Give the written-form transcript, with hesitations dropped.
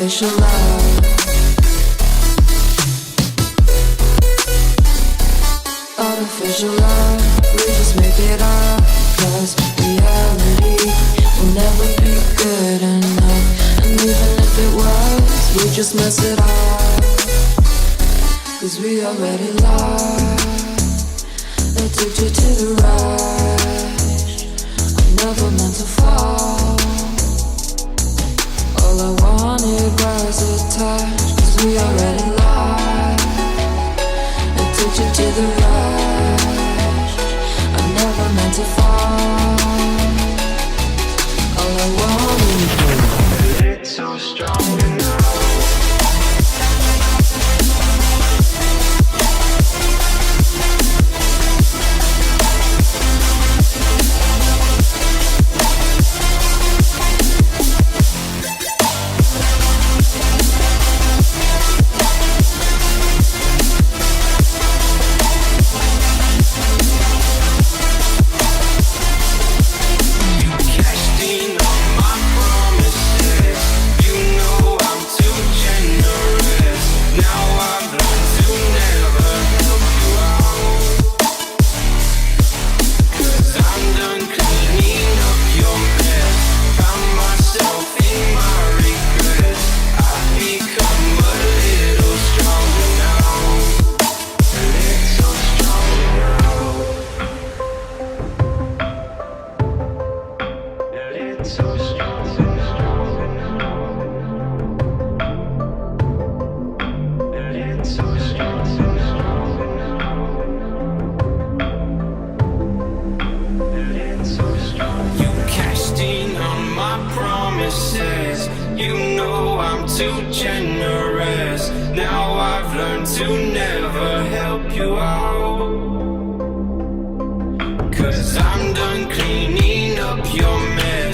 artificial love. Artificial love, we just make it up. Cause reality will never be good enough. And even if it was, we just mess it up. Cause we already lost, addicted to the rush. I never meant to fall. All I wanted was a touch. Cause we already lost, addicted to the rush. I never meant to fall. All I wanted was it's so strong enough. Cause I'm done cleaning up your mess.